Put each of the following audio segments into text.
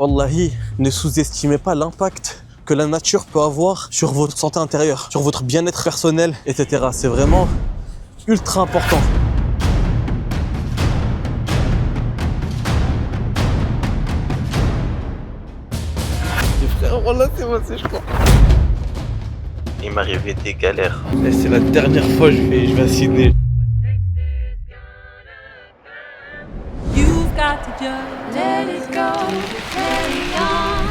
Wallahi, ne sous-estimez pas l'impact que la nature peut avoir sur votre santé intérieure, sur votre bien-être personnel, etc. C'est vraiment ultra important. Et frère, voilà, c'est moi, c'est je crois. Il m'arrivait des galères. Et c'est la dernière fois que je vais à Sydney. You've got to just let it go, carry on.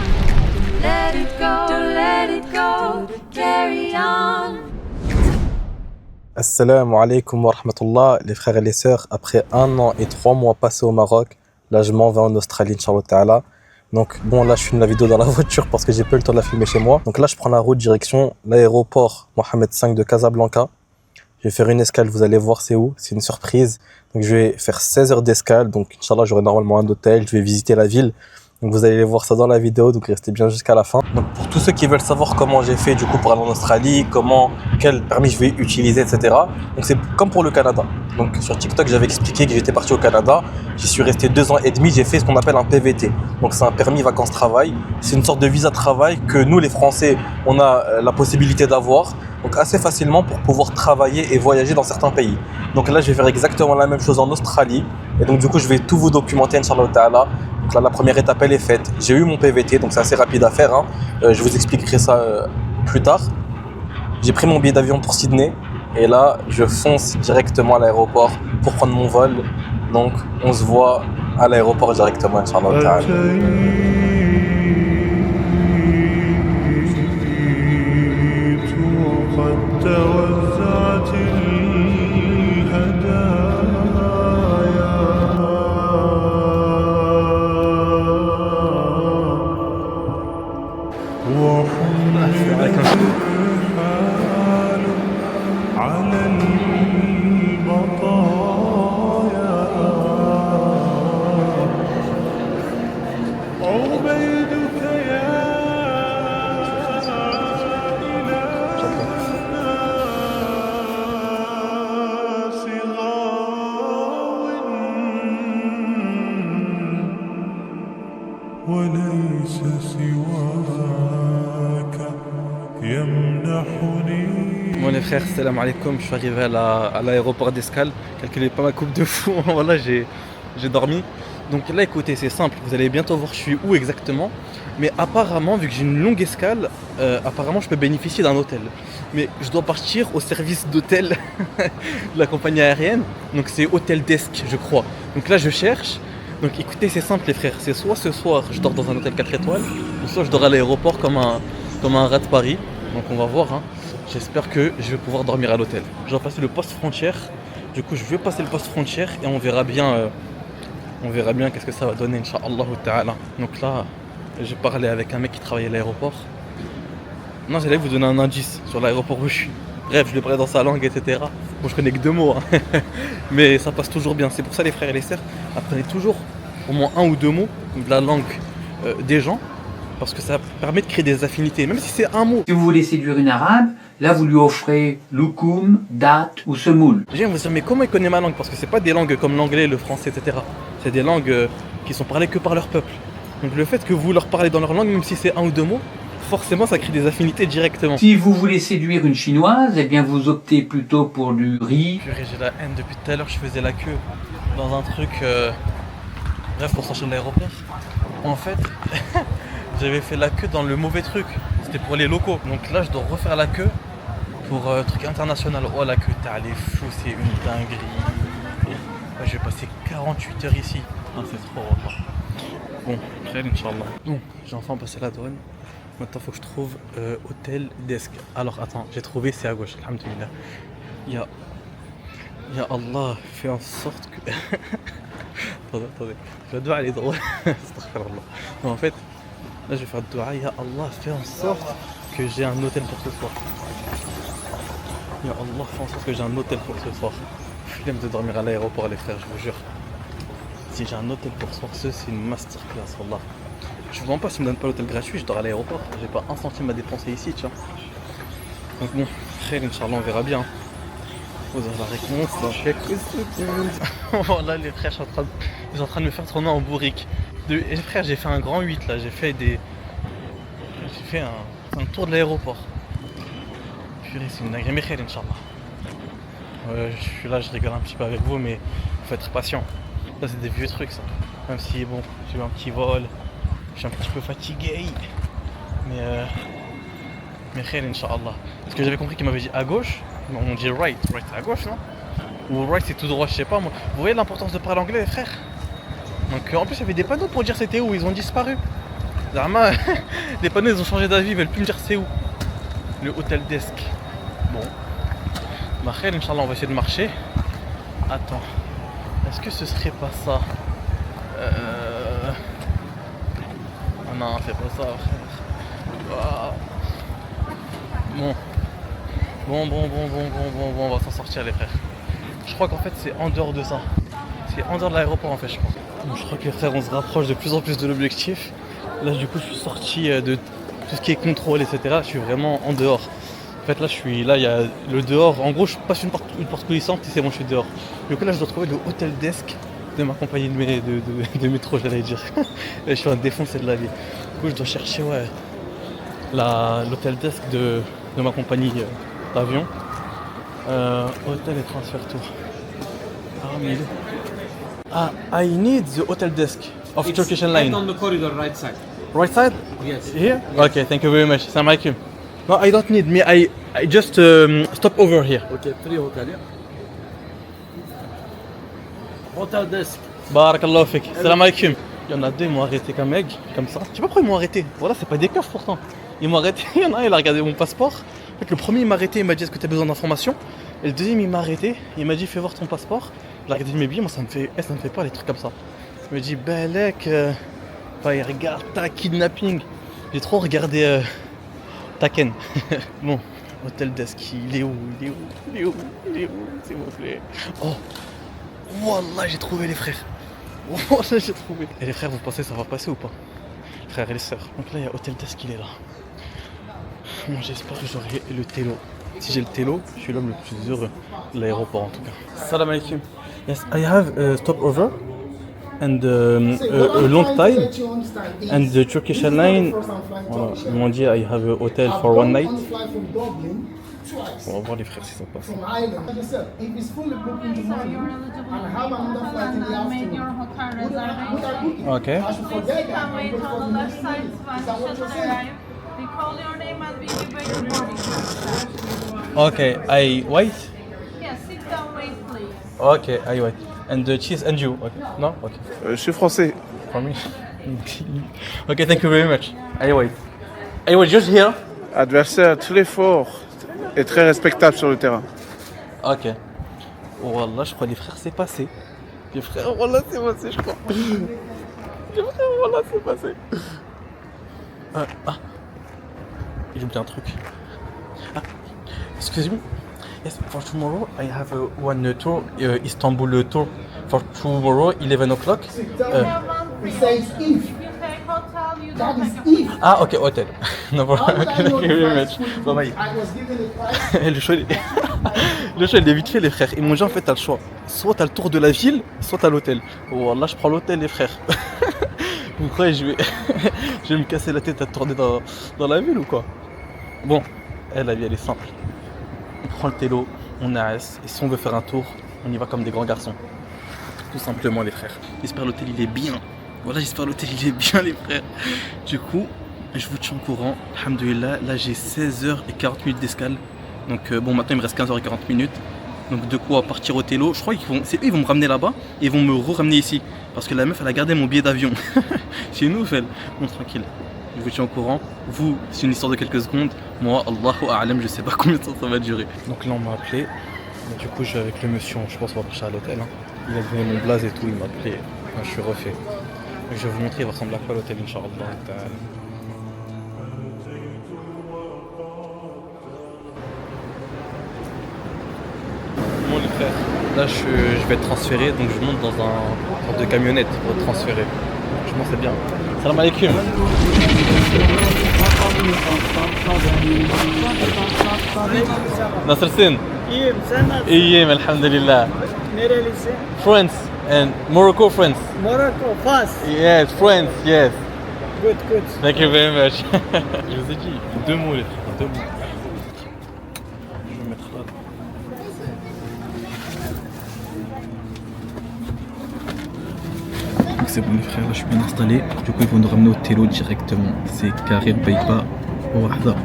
Let it go, carry on. Assalamu alaikum wa rahmatullah, les frères et les sœurs. Après 1 an et 3 mois passés au Maroc, là je m'en vais en Australie, Inch'Allah Ta'ala. Donc bon, là je filme la vidéo dans la voiture parce que j'ai pas eu le temps de la filmer chez moi. Donc là je prends la route direction l'aéroport Mohamed V de Casablanca. Je vais faire une escale, vous allez voir c'est où, c'est une surprise. Donc je vais faire 16 heures d'escale, donc Inch'Allah j'aurai normalement un hôtel, je vais visiter la ville. Donc vous allez voir ça dans la vidéo, donc restez bien jusqu'à la fin. Donc pour tous ceux qui veulent savoir comment j'ai fait du coup pour aller en Australie, quel permis je vais utiliser, etc. Donc c'est comme pour le Canada. Donc sur TikTok j'avais expliqué que j'étais parti au Canada, j'y suis resté 2 ans et demi, j'ai fait ce qu'on appelle un PVT. Donc c'est un permis vacances-travail, c'est une sorte de visa de travail que nous les Français on a la possibilité d'avoir. Donc assez facilement pour pouvoir travailler et voyager dans certains pays. Donc là je vais faire exactement la même chose en Australie. Et donc du coup je vais tout vous documenter Inch'Allah Ta'ala. Donc là la première étape elle est faite. J'ai eu mon PVT, donc c'est assez rapide à faire. Je vous expliquerai ça plus tard. J'ai pris mon billet d'avion pour Sydney. Et là je fonce directement à l'aéroport pour prendre mon vol. Donc on se voit à l'aéroport directement Inch'Allah Ta'ala. Bon les frères, salam alaikum, je suis arrivé à l'aéroport d'escale, calculez pas ma coupe de fou, voilà j'ai dormi. Donc là écoutez, c'est simple, vous allez bientôt voir je suis où exactement. Mais apparemment, vu que j'ai une longue escale, apparemment je peux bénéficier d'un hôtel. Mais je dois partir au service d'hôtel de la compagnie aérienne, donc c'est Hôtel Desk je crois. Donc là je cherche, donc écoutez c'est simple les frères, c'est soit ce soir je dors dans un hôtel 4 étoiles, ou soit je dors à l'aéroport comme un rat de Paris. Donc on va voir, j'espère que je vais pouvoir dormir à l'hôtel. Je dois passer le poste frontière, du coup je vais passer le poste frontière et on verra bien qu'est-ce que ça va donner, Inch'Allah Ta'ala. Donc là, j'ai parlé avec un mec qui travaillait à l'aéroport. Non, j'allais vous donner un indice sur l'aéroport où je suis. Bref, je lui parlais dans sa langue, etc. Bon, je connais que 2 mots, mais ça passe toujours bien. C'est pour ça les frères et les sœurs, apprenez toujours au moins 1 ou 2 mots de la langue des gens. Parce que ça permet de créer des affinités, même si c'est un mot. Si vous voulez séduire une arabe, là vous lui offrez loukoum, date ou semoule. J'ai envie de dire, mais comment il connaît ma langue? Parce que c'est pas des langues comme l'anglais, le français, etc. C'est des langues qui sont parlées que par leur peuple. Donc le fait que vous leur parlez dans leur langue, même si c'est 1 ou 2 mots, forcément ça crée des affinités directement. Si vous voulez séduire une chinoise, eh bien vous optez plutôt pour du riz. J'ai la haine depuis tout à l'heure, je faisais la queue dans un truc... Bref, pour sortir de l'aéroport. En fait... J'avais fait la queue dans le mauvais truc, c'était pour les locaux. Donc là je dois refaire la queue pour truc international. Oh la queue, t'as les fous, c'est une dinguerie. Ouais, je vais passer 48 heures ici. Ah, c'est trop. Bon, très Inch'Allah. Bon, j'ai enfin passé la douane. Maintenant faut que je trouve Hôtel Desk. Alors attends, j'ai trouvé, c'est à gauche, alhamdoulilah. Ya Allah, fais en sorte que... attendez, la doua elle est drôle. Astaghfirullah. Non, en fait, là je vais faire doua, ya Allah, fais en sorte que j'ai un hôtel pour ce soir. Ya Allah, fais en sorte que j'ai un hôtel pour ce soir. Flemme de dormir à l'aéroport les frères, je vous jure. Si j'ai un hôtel pour ce soir, c'est une masterclass, wallah. Je ne vois pas s'ils me donnent pas l'hôtel gratuit, je dors à l'aéroport. J'ai pas un centime à dépenser ici, tu vois. Donc bon, frère, Inch'Allah, on verra bien. Vous aurez la réponse dans quelques secondes. Voilà les frères, ils sont en train de me faire tourner en bourrique. Et frère, j'ai fait un grand 8 là, j'ai fait un tour de l'aéroport. Purée, c'est une dinguerie, mais khair, Inch'Allah. Je suis là, je rigole un petit peu avec vous, mais faut être patient. Ça, c'est des vieux trucs, ça. Même si, bon, j'ai eu un petit vol, je suis un petit peu fatigué. Mais khair, Inch'Allah. Parce que j'avais compris qu'il m'avait dit à gauche, mais on dit right. Right, c'est à gauche, non? Ou right, c'est tout droit, je sais pas moi. Vous voyez l'importance de parler anglais, les frères? Donc, en plus, il y avait des panneaux pour dire c'était où, ils ont disparu. Zama, les panneaux, ils ont changé d'avis, ils veulent plus me dire c'est où. Le Hotel Desk. Bon. Ma khair, Inch'Allah, on va essayer de marcher. Attends. Est-ce que ce serait pas ça? Oh non, c'est pas ça, frère. Ah. Bon, on va s'en sortir, les frères. Je crois qu'en fait, c'est en dehors de ça. C'est en dehors de l'aéroport, en fait, je crois. Bon, je crois que les frères, on se rapproche de plus en plus de l'objectif. Là, du coup, je suis sorti de tout ce qui est contrôle, etc. Je suis vraiment en dehors. En fait, là, il y a le dehors. En gros, je passe une porte coulissante et c'est bon, je suis dehors. Du coup, là, je dois trouver le Hotel Desk de ma compagnie de métro, j'allais dire. Je suis en défoncé de la vie. Du coup, je dois chercher, ouais, l'Hotel Desk de ma compagnie d'avion. Hôtel et transfert tour. Ah, mais il est... Ah, I need the hotel desk of Turkish Airlines. On the corridor, right side. Right side? Yes. Here? Okay, thank you very much. Salam alaikum. No, I don't need me. I just stop over here. Okay, 3 hotel, yeah. Hotel desk. Barakallahu fik. Salam alaikum. Il y en a deux, ils m'ont arrêté comme ça. Je sais pas pourquoi ils m'ont arrêté. Voilà, c'est pas des keufs pourtant. Ils m'ont arrêté. Il y en a un, il a regardé mon passeport. En fait, le premier, il m'a arrêté, il m'a dit est-ce que tu as besoin d'informations? Et le deuxième, il m'a arrêté. Il m'a dit fais voir ton passeport. J'ai regardé mes billets, moi ça me fait pas les trucs comme ça. Il me dit Belek, il regarde ta kidnapping. J'ai trop regardé Taken. Bon, Hotel Desk, il est où, s'il vous plaît. Oh, Wallah, j'ai trouvé les frères. Wallah, j'ai trouvé. Et les frères, vous pensez que ça va passer ou pas? Les frères et les sœurs. Donc là, il y a Hotel Desk, il est là. Bon, j'espère que j'aurai le télo. Si j'ai le télo, je suis l'homme le plus heureux de l'aéroport en tout cas. Salam alaikum. Yes, I have a stopover and a long time and the Turkish Airlines. Voilà, ils m'ont dit I have a hotel for one night. On va voir les frères si ça passe. Okay. We call your name and we give you your boarding pass. Okay, I wait. Yes, sit down, wait, please. Okay, I wait. And the cheese and you. Okay. No? Okay. Je suis français. For me. Okay, thank you very much. I wait. I was just here. Adversaire très fort et très respectable sur le terrain. Ok. Oh, Wallah, je crois les frères c'est passé. Les frères, Wallah c'est passé, je crois. Les frères, Wallah c'est passé. J'ai oublié un truc. Excuse me. Yes, for tomorrow I have one tour, Istanbul tour. For tomorrow, 11 o'clock. It says if. If you take hotel, you don't take a Ah, ok, hôtel. No problem. Thank you very much. Bye bye. Le choix, le choix, il est vite fait, les frères. Ils m'ont dit en fait, t'as le choix. Soit t'as le tour de la ville, soit t'as l'hôtel. Oh, là, je prends l'hôtel, les frères. Vous croyez, je vais me casser la tête à tourner dans la ville ou quoi? Bon, la vie, elle est simple. On prend le télo, on a S, et si on veut faire un tour, on y va comme des grands garçons. Tout simplement, les frères. J'espère l'hôtel, il est bien. Voilà, j'espère l'hôtel, il est bien, les frères. Du coup, je vous tiens au courant. Alhamdoulilah, là, j'ai 16h40 d'escale. Donc, bon, maintenant, il me reste 15h40. Donc, de quoi partir au télo. Je crois c'est eux, ils vont me ramener là-bas et ils vont me ramener ici. Parce que la meuf, elle a gardé mon billet d'avion. C'est une nouvelle. Bon, tranquille. Je vous tiens au courant. Vous, c'est une histoire de quelques secondes. Moi, Allahu A'lam, je sais pas combien de temps ça va durer. Donc là, on m'a appelé. Et du coup, je vais avec le monsieur. Je pense qu'on va marcher à l'hôtel. Hein. Il a donné mon blaze et tout. Il m'a appelé. Enfin, je suis refait. Donc, je vais vous montrer. Il va ressembler à quoi l'hôtel, Inch'Allah. Bon, les frères. Là, je vais être transféré. Donc, je monte dans un sorte de camionnette pour être transféré. Franchement, c'est bien. Salam alaikum. Nasr Sin. İyiyim, sen nasılsın? İyiyim elhamdülillah. Nerelisin? France. And Morocco, France. Morocco, fast. Yes, France, yes. Good, good. Thank you very much. Je vous ai dit, deux mots les frères, deux mots. Je vais mettre là. Donc c'est bon les frères, là je suis bien installé. Du coup ils vont nous ramener au télo directement. C'est carré, on paye pas au wahda.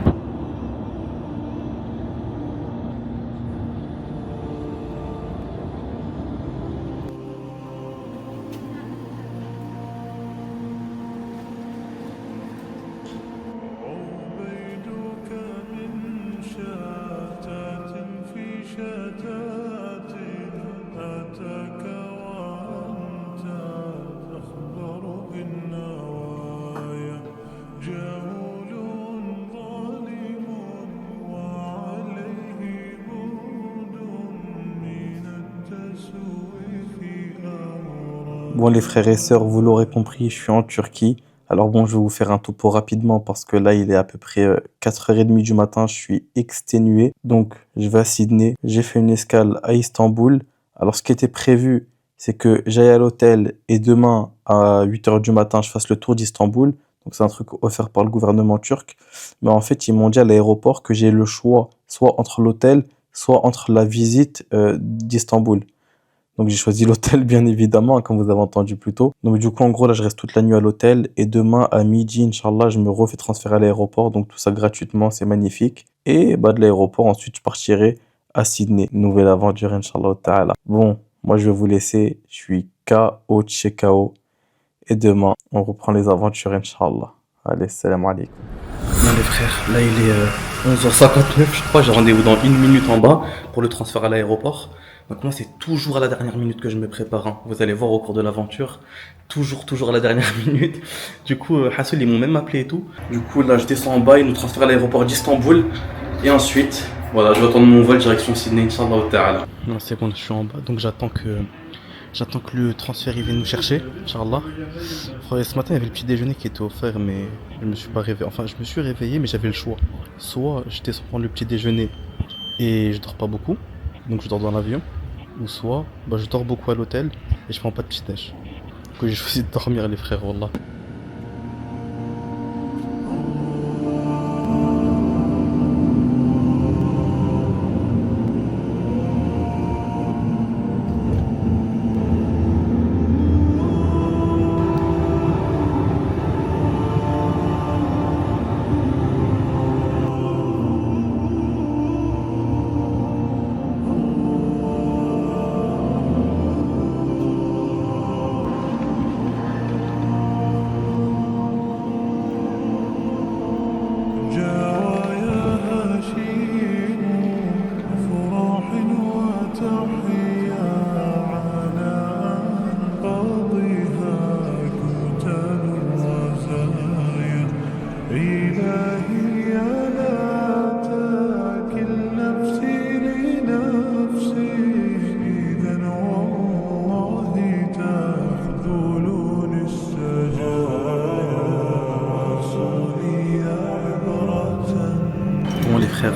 Bon les frères et sœurs, vous l'aurez compris, je suis en Turquie. Alors bon, je vais vous faire un topo rapidement parce que là, il est à peu près 4h30 du matin, je suis exténué. Donc, je vais à Sydney. J'ai fait une escale à Istanbul. Alors, ce qui était prévu, c'est que j'aille à l'hôtel et demain, à 8h du matin, je fasse le tour d'Istanbul. Donc, c'est un truc offert par le gouvernement turc. Mais en fait, ils m'ont dit à l'aéroport que j'ai le choix, soit entre l'hôtel, soit entre la visite d'Istanbul. Donc j'ai choisi l'hôtel bien évidemment, comme vous avez entendu plus tôt. Donc du coup en gros là je reste toute la nuit à l'hôtel et demain à midi Inch'Allah je me refais transférer à l'aéroport. Donc tout ça gratuitement, c'est magnifique. Et bah de l'aéroport ensuite je partirai à Sydney. Nouvelle aventure Inch'Allah ta'ala. Bon, moi je vais vous laisser, je suis KO de chez KO. Et demain on reprend les aventures Inch'Allah. Allez, salam alaikum. Non les frères, là il est 11h59 je crois, j'ai rendez-vous dans 1 minute en bas pour le transfert à l'aéroport. Donc moi c'est toujours à la dernière minute que je me prépare, hein. Vous allez voir au cours de l'aventure, toujours à la dernière minute. Du coup Hassoul ils m'ont même appelé et tout. Du coup là je descends en bas, ils nous transfèrent à l'aéroport d'Istanbul. Et ensuite, voilà, je vais attendre mon vol direction Sydney, Inch'Allah ta'ala. Non c'est bon, je suis en bas, donc j'attends que le transfert il vienne nous chercher, Inch'Allah. Ce matin il y avait le petit déjeuner qui était offert mais je me suis pas réveillé, enfin je me suis réveillé mais j'avais le choix. Soit je descends prendre le petit déjeuner et je dors pas beaucoup, donc je dors dans l'avion. Ou soit bah, je dors beaucoup à l'hôtel et je prends pas de petit déj. Du coup j'ai choisi de dormir les frères, wallah.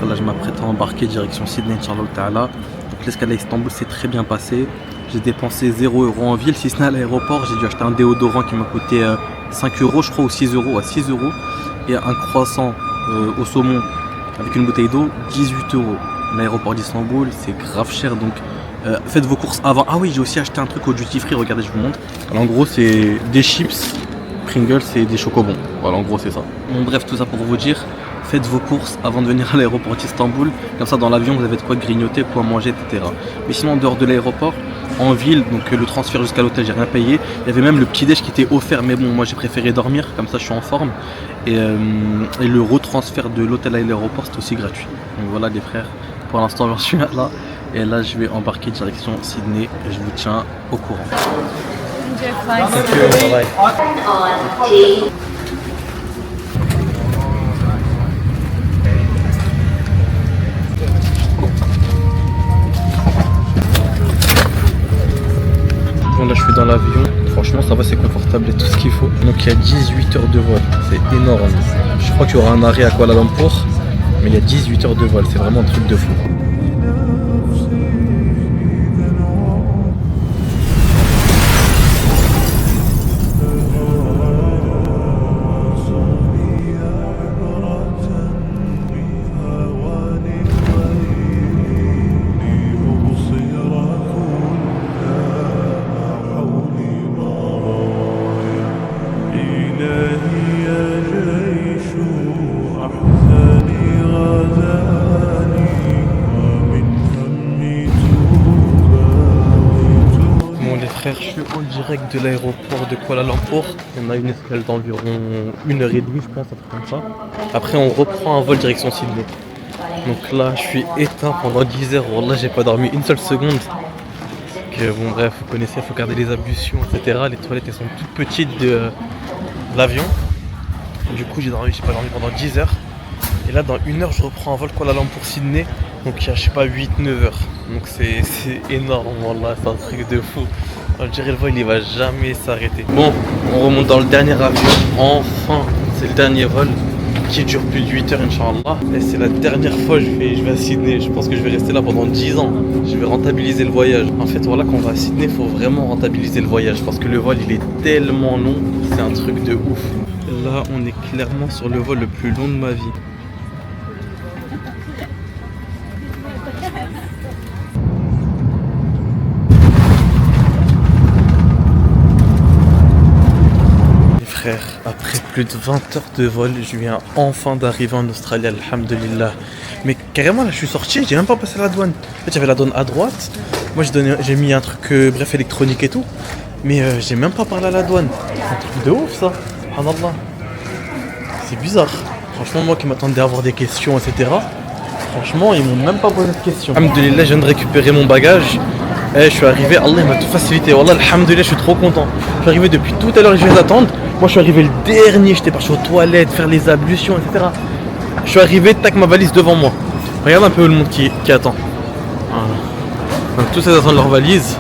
Là je m'apprête à embarquer direction Sydney, Inch'Allah ta'ala. Donc l'escale à Istanbul s'est très bien passé. J'ai dépensé 0 € en ville, si ce n'est à l'aéroport. J'ai dû acheter un déodorant qui m'a coûté 5 € je crois, ou 6 €, à 6 €. Et un croissant au saumon avec une bouteille d'eau, 18 €. L'aéroport d'Istanbul c'est grave cher, donc faites vos courses avant. Ah oui, j'ai aussi acheté un truc au duty free, regardez je vous montre. Alors, en gros c'est des chips, Pringles et des chocobons. Voilà en gros c'est ça. Bon bref, tout ça pour vous dire, faites vos courses avant de venir à l'aéroport d'Istanbul. Comme ça dans l'avion vous avez de quoi grignoter, quoi manger, etc. Mais sinon en dehors de l'aéroport, en ville, donc le transfert jusqu'à l'hôtel j'ai rien payé. Il y avait même le petit déj qui était offert, mais bon moi j'ai préféré dormir, comme ça je suis en forme. Et le retransfert de l'hôtel à l'aéroport c'est aussi gratuit. Donc voilà les frères, pour l'instant j'en suis là. Et là je vais embarquer direction Sydney et je vous tiens au courant. Bon là je suis dans l'avion, franchement ça va, c'est confortable et tout ce qu'il faut. Donc il y a 18 heures de vol, c'est énorme. Je crois qu'il y aura un arrêt à Kuala Lumpur, mais il y a 18 heures de vol, c'est vraiment un truc de fou. frères, je suis en direct de l'aéroport de Kuala Lumpur. On a une escale d'environ 1h30 je pense, un truc comme ça. Après on reprend un vol direction Sydney. Donc là je suis éteint pendant 10 heures. Wallah j'ai pas dormi une seule seconde. Donc, bon bref, vous connaissez, il faut garder les ablutions, etc. Les toilettes elles sont toutes petites de l'avion. Du coup j'ai pas dormi pendant 10 heures. Et là dans 1 heure je reprends un vol Kuala Lumpur Sydney. Donc il y a je sais pas 8-9 heures. Donc c'est énorme, voilà, c'est un truc de fou. Je dirais le vol il va jamais s'arrêter. Bon, on remonte dans le dernier avion. Enfin, c'est le dernier vol qui dure plus de 8 heures Inch'Allah. Et c'est la dernière fois que je vais à Sydney. Je pense que je vais rester là pendant 10 ans. Je vais rentabiliser le voyage. En fait voilà, quand on va à Sydney, il faut vraiment rentabiliser le voyage. Parce que le vol il est tellement long, c'est un truc de ouf. Là on est clairement sur le vol le plus long de ma vie. Après plus de 20 heures de vol, je viens enfin d'arriver en Australie, alhamdulillah. Mais carrément là je suis sorti, j'ai même pas passé la douane. En fait j'avais la douane à droite, moi j'ai mis un truc bref électronique et tout. Mais j'ai même pas parlé à la douane. C'est un truc de ouf ça, subhanallah. C'est bizarre. Franchement moi qui m'attendais à avoir des questions etc. Franchement ils m'ont même pas posé de questions. Alhamdulillah je viens de récupérer mon bagage. Je suis arrivé, Allah il m'a tout facilité. Wallah alhamdulillah je suis trop content. Je suis arrivé depuis tout à l'heure et je viens d'attendre. Moi je suis arrivé le dernier, j'étais parti aux toilettes, faire les ablutions, etc. Je suis arrivé, tac, ma valise devant moi. Regarde un peu le monde qui attend. Voilà. Donc tous ils attendent leur valise.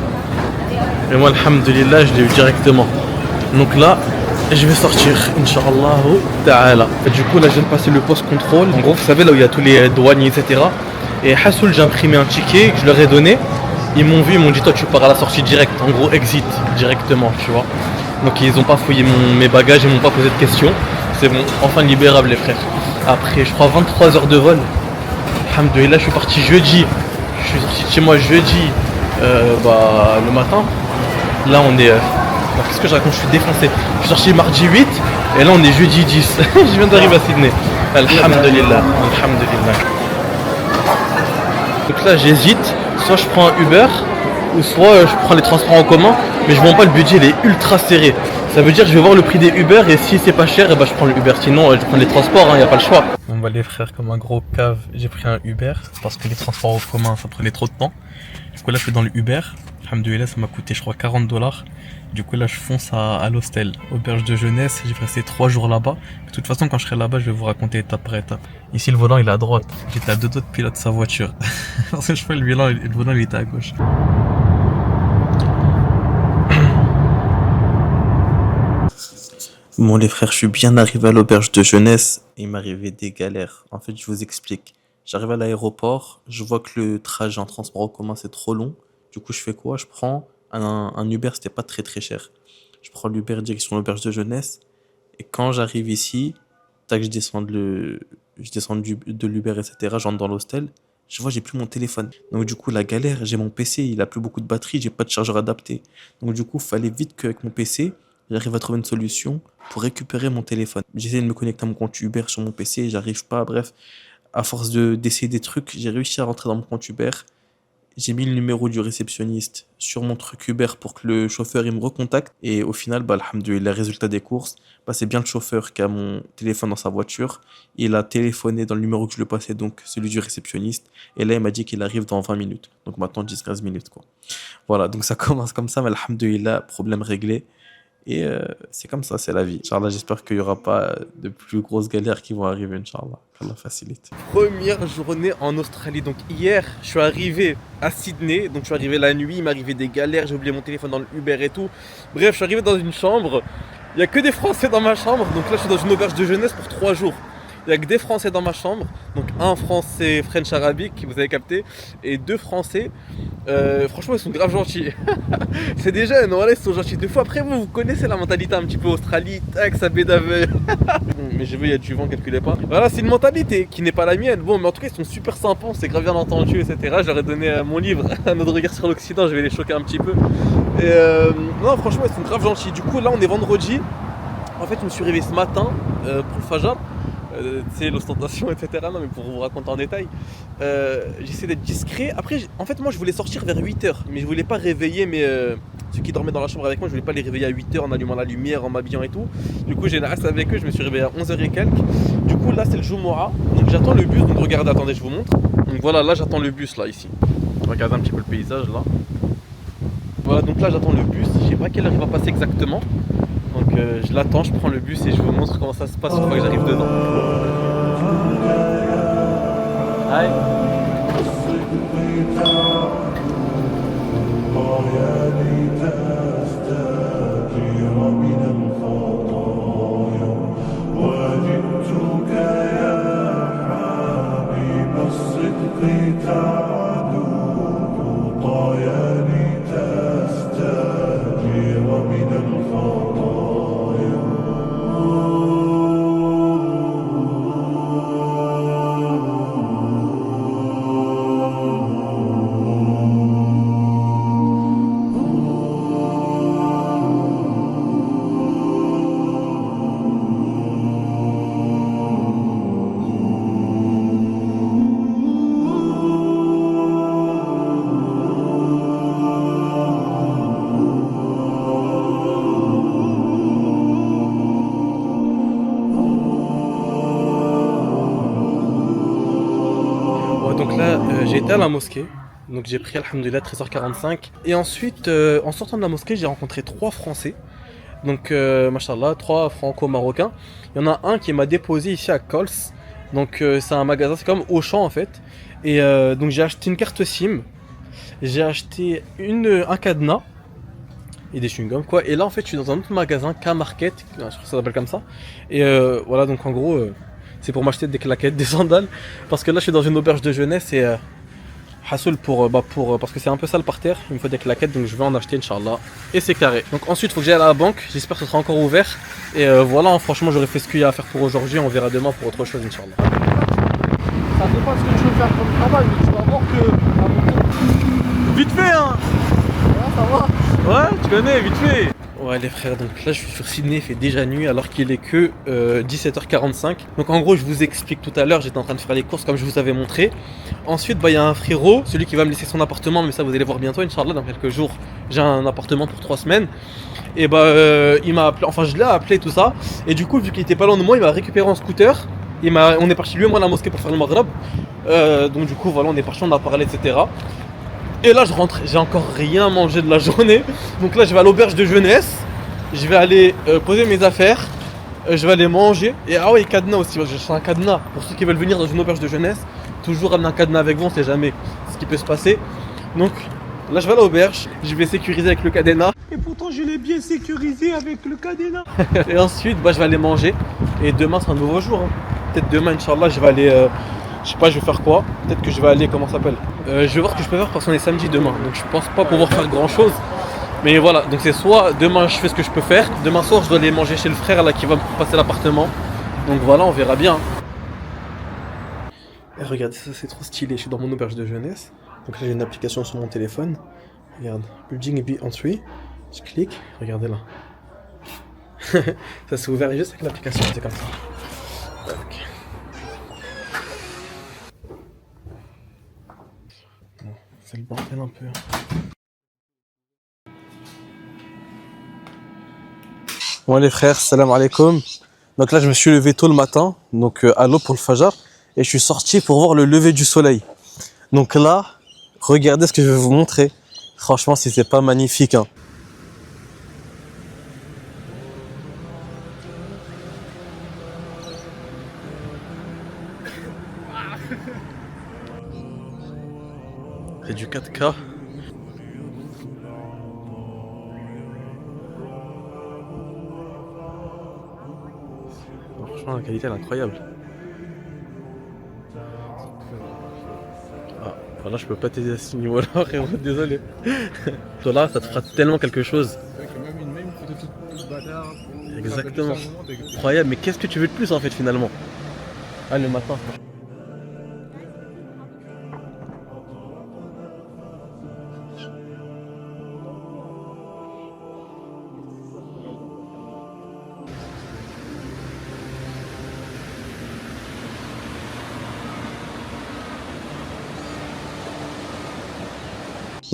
Et moi alhamdulillah je l'ai eu directement. Donc là, je vais sortir, Inch'Allah ta'ala. Du coup là je viens de passer le post contrôle. En gros vous savez là où il y a tous les douaniers, etc. Et Hassoul j'ai imprimé un ticket que je leur ai donné. Ils m'ont vu, ils m'ont dit toi tu pars à la sortie directe, en gros exit directement, tu vois. Donc ils ont pas fouillé mes bagages, ils m'ont pas posé de questions. C'est bon, enfin libérable les frères. Après je crois 23 heures de vol. Alhamdulillah, je suis parti jeudi. Je suis sorti de chez moi jeudi le matin. Là on est... qu'est-ce que je raconte, je suis défoncé. Je suis sorti mardi 8 et là on est jeudi 10. Je viens d'arriver à Sydney. Alhamdulillah, alhamdulillah. Donc là j'hésite. Soit je prends un Uber, ou soit je prends les transports en commun, mais je vois pas le budget, il est ultra serré. Ça veut dire que je vais voir le prix des Uber et si c'est pas cher, je prends le Uber. Sinon je prends les transports, y a pas le choix. Bon bah les frères, comme un gros cave, j'ai pris un Uber parce que les transports en commun ça prenait trop de temps. Du coup là je suis dans le Uber, alhamdoulilah ça m'a coûté je crois $40. Du coup là je fonce à l'hostel, auberge de jeunesse, j'ai resté 3 jours là-bas. De toute façon quand je serai là-bas je vais vous raconter étape par étape. Ici le volant il est à droite, j'étais à 2 doigts de pilote sa voiture. Parce que je fais le volant il était à gauche. Bon les frères, je suis bien arrivé à l'auberge de jeunesse et il m'arrivait des galères. En fait je vous explique. J'arrive à l'aéroport, je vois que le trajet en transport en commun c'est trop long. Du coup je fais quoi? Je prends un Uber, c'était pas très cher. Je prends l'Uber direction l'auberge de jeunesse. Et quand j'arrive ici, tac, je descends de l'Uber, etc. J'entre dans l'hostel. Je vois, j'ai plus mon téléphone. Donc du coup, la galère, j'ai mon PC, il a plus beaucoup de batterie, j'ai pas de chargeur adapté. Donc du coup, fallait vite qu'avec mon PC, j'arrive à trouver une solution pour récupérer mon téléphone. J'essaie de me connecter à mon compte Uber sur mon PC, j'arrive pas, bref. À force d'essayer des trucs, j'ai réussi à rentrer dans mon compte Uber. J'ai mis le numéro du réceptionniste sur mon truc Uber pour que le chauffeur il me recontacte. Et au final, alhamdoulilah, résultat des courses, c'est bien le chauffeur qui a mon téléphone dans sa voiture. Il a téléphoné dans le numéro que je lui passais, donc celui du réceptionniste. Et là, il m'a dit qu'il arrive dans 20 minutes. Donc maintenant, 10-15 minutes, quoi. Voilà, donc ça commence comme ça, mais alhamdoulilah, problème réglé. Et c'est comme ça, c'est la vie. Inch'Allah, j'espère qu'il n'y aura pas de plus grosses galères qui vont arriver, Inch'Allah. qu'Allah facilite. Première journée en Australie. Donc hier, je suis arrivé à Sydney. Donc je suis arrivé la nuit, il m'arrivait des galères. J'ai oublié mon téléphone dans le Uber et tout. Bref, je suis arrivé dans une chambre. Il n'y a que des Français dans ma chambre. Donc là, je suis dans une auberge de jeunesse pour 3 jours. Il n'y a que des Français dans ma chambre. Donc un Français French arabique, vous avez capté. Et 2 Français. Franchement, ils sont grave gentils. C'est des jeunes, voilà, ils sont gentils. Des fois, après, vous connaissez la mentalité un petit peu Australie. Tac, ça baie d'aveugle. Mais j'ai vu, il y a du vent, calculez pas. Voilà, c'est une mentalité qui n'est pas la mienne. Bon, mais en tout cas, ils sont super sympas. On s'est grave bien entendu, etc. Je leur ai donné mon livre, Notre regard sur l'Occident. Je vais les choquer un petit peu. Et non, franchement, ils sont grave gentils. Du coup, là, on est vendredi. En fait, je me suis réveillé ce matin pour le Fajr. Tu sais, l'ostentation, etc. Non, mais pour vous raconter en détail, j'essaie d'être discret. Après, en fait, moi, je voulais sortir vers 8h, mais je voulais pas réveiller ceux qui dormaient dans la chambre avec moi, je voulais pas les réveiller à 8h en allumant la lumière, en m'habillant et tout. Du coup, j'ai nassé avec eux, je me suis réveillé à 11h et quelques. Du coup, là, c'est le Jumu'ah, donc j'attends le bus. Donc, regardez, attendez, je vous montre. Donc, voilà, là, j'attends le bus, là, ici. Regardez un petit peu le paysage, là. Voilà, donc là, j'attends le bus. Je sais pas à quelle heure il va passer exactement. Donc, je l'attends, je prends le bus et je vous montre comment ça se passe une fois que j'arrive dedans. Hi. Donc là, j'ai été à la mosquée, donc j'ai pris alhamdoulilah 13h45. Et ensuite, en sortant de la mosquée, j'ai rencontré 3 Français. Donc, machallah, 3 franco-marocains. Il y en a un qui m'a déposé ici à Cols. Donc, c'est un magasin, c'est comme Auchan en fait. Et donc, j'ai acheté une carte SIM. J'ai acheté un cadenas. Et des chewing-gums quoi. Et là, en fait, je suis dans un autre magasin, K-Market. Je crois que ça s'appelle comme ça. Et voilà, donc en gros. C'est pour m'acheter des claquettes, des sandales. Parce que là, je suis dans une auberge de jeunesse et Hassoul parce que c'est un peu sale par terre. Il me faut des claquettes, donc je vais en acheter, Inch'Allah. Et c'est carré. Donc ensuite, il faut que j'aille à la banque. J'espère que ce sera encore ouvert. Et voilà, hein, franchement, j'aurais fait ce qu'il y a à faire pour aujourd'hui. On verra demain pour autre chose, Inch'Allah. Ça dépend ce que tu veux faire comme travail, mais tu vas voir que. Vite fait, hein. Ouais, ça va. Ouais, tu connais, vite fait. Ouais les frères, donc là je suis sur Sydney, il fait déjà nuit alors qu'il est que 17h45. Donc en gros je vous explique tout à l'heure, j'étais en train de faire les courses comme je vous avais montré. Ensuite il y a un frérot, celui qui va me laisser son appartement, mais ça vous allez voir bientôt Inch'Allah, dans quelques jours. J'ai un appartement pour 3 semaines. Et il m'a appelé, enfin je l'ai appelé tout ça. Et du coup vu qu'il était pas loin de moi, il m'a récupéré en scooter. On est parti lui et moi à la mosquée pour faire le maghreb. Donc du coup voilà, on est parti, on a parlé, etc. Et là je rentre, j'ai encore rien mangé de la journée. Donc là je vais à l'auberge de jeunesse. Je vais aller poser mes affaires. Je vais aller manger. Et ah ouais, cadenas aussi, j'ai acheté un cadenas. Pour ceux qui veulent venir dans une auberge de jeunesse, toujours amener un cadenas avec vous, on sait jamais ce qui peut se passer. Donc là je vais à l'auberge, je vais sécuriser avec le cadenas. Et pourtant, je l'ai bien sécurisé avec le cadenas. Et ensuite je vais aller manger. Et demain c'est un nouveau jour. Hein. Peut-être demain, Inch'Allah, je vais aller... je sais pas, je vais faire quoi. Peut-être que je vais aller, comment ça s'appelle je vais voir ce que je peux faire parce qu'on est samedi demain. Donc je pense pas pouvoir faire grand chose. Mais voilà, donc c'est soit demain je fais ce que je peux faire. Demain soir je dois aller manger chez le frère là qui va me passer l'appartement. Donc voilà, on verra bien. Et regardez, ça c'est trop stylé. Je suis dans mon auberge de jeunesse. Donc là j'ai une application sur mon téléphone. Regarde, Building Be Entry. Je clique, regardez là. Ça s'est ouvert juste avec l'application, c'est comme ça. Okay. C'est le bordel un peu. Bon les frères, salam alaikum. Donc là je me suis levé tôt le matin, donc à l'aube pour le Fajr, et je suis sorti pour voir le lever du soleil. Donc là, regardez ce que je vais vous montrer. Franchement, si c'est pas magnifique, hein. C'est du 4K. Franchement, la qualité elle est incroyable. Ah, voilà, je peux pas t'aider à ce niveau-là, frérot, désolé. Toi là, ça te fera tellement quelque chose. Même une photo toute bâtard. Exactement. Incroyable, mais qu'est-ce que tu veux de plus en fait finalement? Ah, le matin.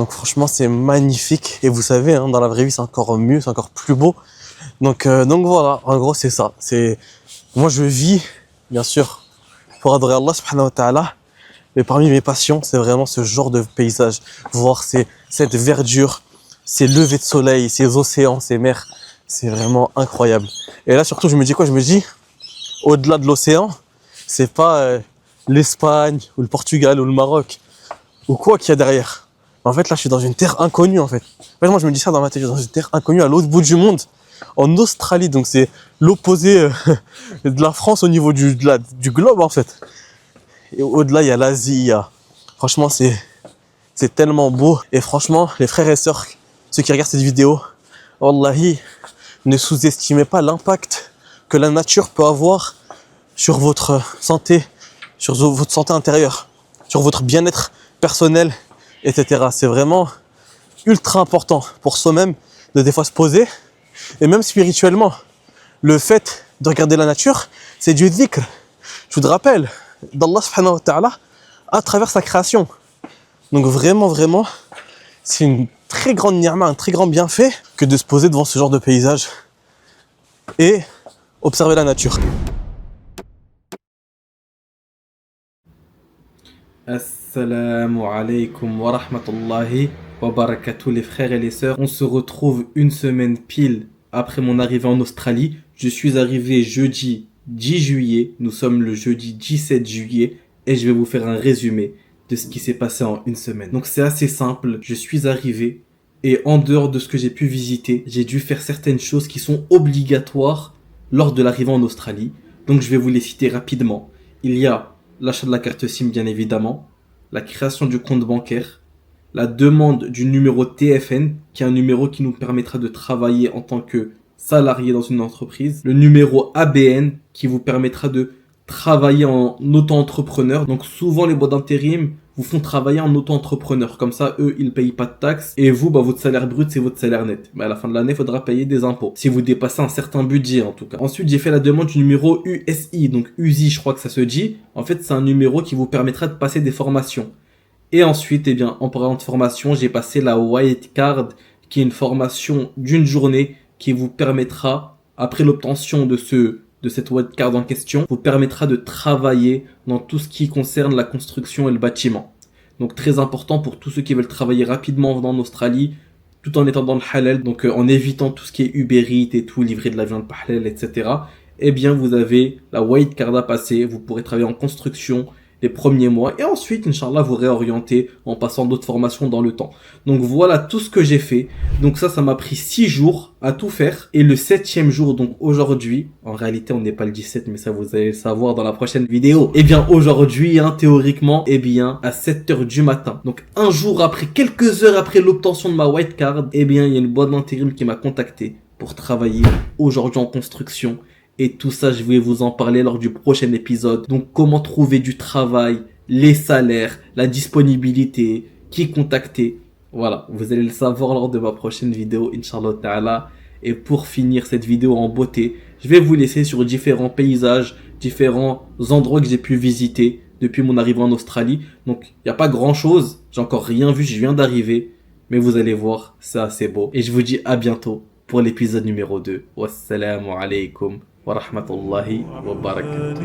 Donc franchement, c'est magnifique. Et vous savez, hein, dans la vraie vie, c'est encore mieux, c'est encore plus beau. Donc voilà, en gros, c'est ça. Moi, je vis, bien sûr, pour adorer Allah subhanahu wa ta'ala. Mais parmi mes passions, c'est vraiment ce genre de paysage. Voir cette verdure, ces levées de soleil, ces océans, ces mers. C'est vraiment incroyable. Et là, surtout, je me dis quoi? Je me dis, au-delà de l'océan, c'est pas l'Espagne, ou le Portugal, ou le Maroc, ou quoi qu'il y a derrière. En fait, là, je suis dans une terre inconnue, en fait. Moi, je me dis ça dans ma tête, je suis dans une terre inconnue, à l'autre bout du monde, en Australie. Donc, c'est l'opposé de la France au niveau du globe, en fait. Et au-delà, il y a l'Asie, Franchement, c'est tellement beau. Et franchement, les frères et sœurs, ceux qui regardent cette vidéo, wallahi, ne sous-estimez pas l'impact que la nature peut avoir sur votre santé intérieure, sur votre bien-être personnel, etc. C'est vraiment ultra important pour soi-même de des fois se poser. Et même spirituellement, le fait de regarder la nature, c'est du dhikr. Je vous rappelle d'Allah subhanahu wa ta'ala à travers sa création. Donc vraiment, c'est une très grande ni'ma, un très grand bienfait que de se poser devant ce genre de paysage et observer la nature. Assalamu alaikum wa rahmatullahi wa barakatuh les frères et les sœurs. On se retrouve une semaine pile après mon arrivée en Australie. Je suis arrivé jeudi 10 juillet, nous sommes le jeudi 17 juillet et je vais vous faire un résumé de ce qui s'est passé en une semaine. Donc c'est assez simple, je suis arrivé et en dehors de ce que j'ai pu visiter, j'ai dû faire certaines choses qui sont obligatoires lors de l'arrivée en Australie. Donc je vais vous les citer rapidement. Il y a l'achat de la carte SIM bien évidemment, la création du compte bancaire, la demande du numéro TFN qui est un numéro qui nous permettra de travailler en tant que salarié dans une entreprise, le numéro ABN qui vous permettra de travailler en auto-entrepreneur. Donc souvent les boîtes d'intérim vous font travailler en auto-entrepreneur. Comme ça, eux, ils payent pas de taxes. Et vous, votre salaire brut, c'est votre salaire net. Mais à la fin de l'année, il faudra payer des impôts. Si vous dépassez un certain budget, en tout cas. Ensuite, j'ai fait la demande du numéro USI. Donc USI, je crois que ça se dit. En fait, c'est un numéro qui vous permettra de passer des formations. Et ensuite, en parlant de formation, j'ai passé la White Card, qui est une formation d'une journée qui vous permettra, après l'obtention de cette White Card en question, vous permettra de travailler dans tout ce qui concerne la construction et le bâtiment. Donc très important pour tous ceux qui veulent travailler rapidement en Australie, tout en étant dans le halal, donc en évitant tout ce qui est Uber Eats et tout, livrer de la viande halal, etc. Eh bien, vous avez la White Card à passer, vous pourrez travailler en construction les premiers mois et ensuite, Inch'Allah, vous réorienter en passant d'autres formations dans le temps. Donc voilà tout ce que j'ai fait. Donc ça m'a pris 6 jours à tout faire. Et le 7e jour, donc aujourd'hui, en réalité on n'est pas le 17, mais ça vous allez le savoir dans la prochaine vidéo. Eh bien aujourd'hui, théoriquement, à 7h du matin. Donc un jour après, quelques heures après l'obtention de ma White Card, il y a une boîte d'intérim qui m'a contacté pour travailler aujourd'hui en construction. Et tout ça, je vais vous en parler lors du prochain épisode. Donc, comment trouver du travail, les salaires, la disponibilité, qui contacter. Voilà, vous allez le savoir lors de ma prochaine vidéo, Inch'Allah Ta'ala. Et pour finir cette vidéo en beauté, je vais vous laisser sur différents paysages, différents endroits que j'ai pu visiter depuis mon arrivée en Australie. Donc, il n'y a pas grand chose. J'ai encore rien vu, je viens d'arriver. Mais vous allez voir, c'est assez beau. Et je vous dis à bientôt pour l'épisode numéro 2. Wassalamu alaikum wa rahmatullahi wa barakatuh.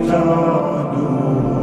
تعدو